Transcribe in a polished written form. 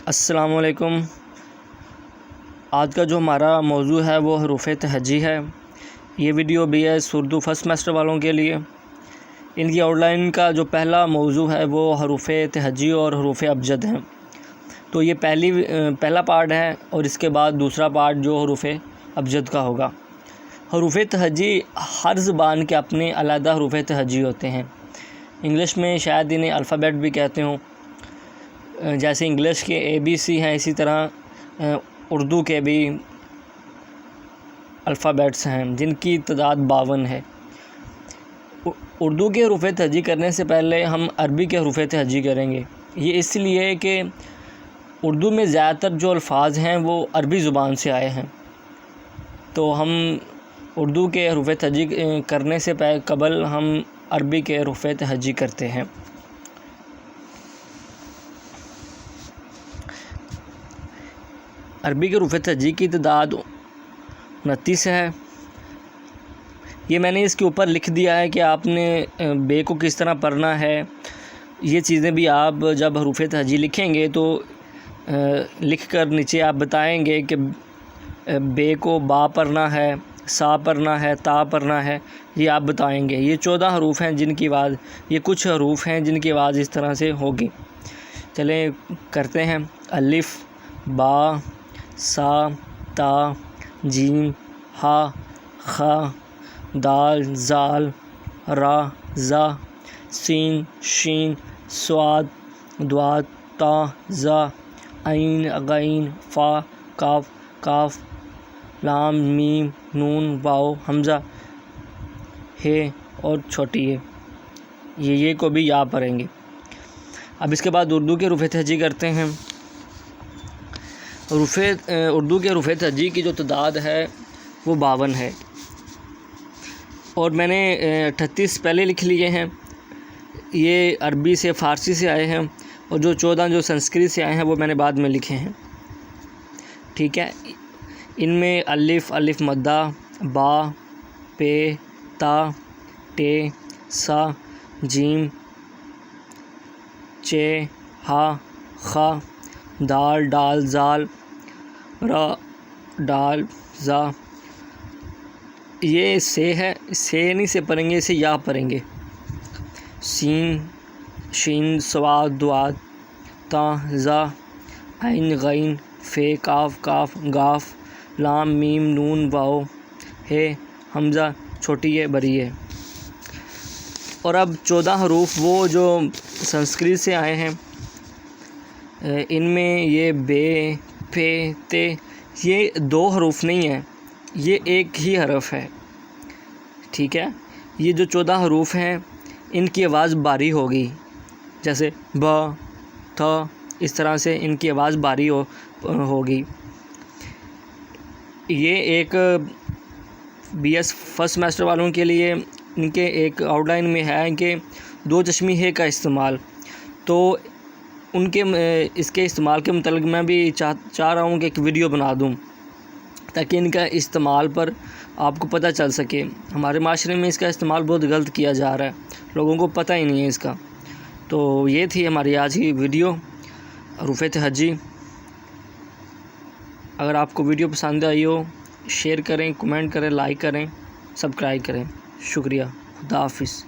السلام علیکم۔ آج کا جو ہمارا موضوع ہے وہ حروف تہجی ہے۔ یہ video B S Urdu first semester والوں کے لیے۔ ان کی آؤٹ لائن کا جو پہلا موضوع ہے وہ حروف تہجی اور حروف ابجد ہیں۔ تو یہ پہلا پارٹ ہے اور اس کے بعد دوسرا پارٹ جو حروف ابجد کا ہوگا۔ حروف تہجی ہر زبان کے اپنے علیحدہ حروف تہجی ہوتے ہیں۔ انگلش میں شاید انہیں الفابیٹ بھی کہتے ہوں، جیسے انگلش کے ABC ہیں، اسی طرح اردو کے بھی الفابیٹس ہیں جن کی تعداد 52 ہے۔ اردو کے حروف تہجی کرنے سے پہلے ہم عربی کے حروف تہجی کریں گے۔ یہ اس لیے کہ اردو میں زیادہ تر جو الفاظ ہیں وہ عربی زبان سے آئے ہیں، تو ہم اردو کے حروف تہجی کرنے سے قبل ہم عربی کے حروف تہجی کرتے ہیں۔ عربی کے حروف تہجی کی تعداد 29 ہے۔ یہ میں نے اس کے اوپر لکھ دیا ہے کہ آپ نے بے کو کس طرح پڑھنا ہے۔ یہ چیزیں بھی آپ جب حروف تہجی لکھیں گے تو لکھ کر نیچے آپ بتائیں گے کہ بے کو با پڑھنا ہے، سا پڑھنا ہے، تا پڑھنا ہے، یہ آپ بتائیں گے۔ یہ 14 حروف ہیں جن کی آواز، یہ کچھ حروف ہیں جن کی آواز اس طرح سے ہوگی۔ چلیں کرتے ہیں۔ الف، با، سا، تا، جیم، ہا، خا، دال، زال، را، زا، سین، شین، صاد، ضاد، طا، ظا، عین، غین، فا، کاف، کاف، لام، میم، نون، واو، حمزہ، ہے اور چھوٹی ہے۔ یہ کو بھی یا پڑھیں گے۔ اب اس کے بعد اردو کے حروف تہجی کرتے ہیں۔ اردو کے حروف تہجی کی جو تعداد ہے وہ 52 ہے، اور میں نے 38 پہلے لکھ لیے ہیں۔ یہ عربی سے فارسی سے آئے ہیں، اور جو 14 جو سنسکرت سے آئے ہیں وہ میں نے بعد میں لکھے ہیں۔ ٹھیک ہے۔ ان میں الف مدہ، با، پے، تا، ٹے، سا، جیم، چے، ہا، خا، دال، ڈال، زال، را، ڈال، زا۔ یہ سے ہے، سے نہیں سے پڑھیں گے، اسے یا پڑھیں گے۔ سین، شین، صاد، ضاد، طا، ظا، عین، غین، فے، کاف، کاف، گاف، لام، میم، نون، واو، ہے، حمزہ، چھوٹی ہے، بڑی ہے۔ اور اب 14 حروف وہ جو سنسکرت سے آئے ہیں، ان میں یہ بے، پے، تے، یہ 2 حروف نہیں ہیں، یہ ایک ہی حرف ہے۔ ٹھیک ہے۔ یہ جو 14 حروف ہیں ان کی آواز باری ہوگی، جیسے با، تھا، اس طرح سے ان کی آواز باری ہوگی۔ یہ ایک BS فرسٹ سیمسٹر والوں کے لیے ان کے ایک آؤٹ لائن میں ہے کہ 2 چشمی ہے کا استعمال، تو ان کے اس کے استعمال کے متعلق میں بھی چاہ رہا ہوں کہ ایک ویڈیو بنا دوں تاکہ ان کا استعمال پر آپ کو پتہ چل سکے۔ ہمارے معاشرے میں اس کا استعمال بہت غلط کیا جا رہا ہے، لوگوں کو پتہ ہی نہیں ہے اس کا۔ تو یہ تھی ہماری آج کی ویڈیو حروف تہجی۔ اگر آپ کو ویڈیو پسند آئی ہو شیئر کریں، کمنٹ کریں، لائک کریں، سبسکرائب کریں۔ شکریہ۔ خدا حافظ۔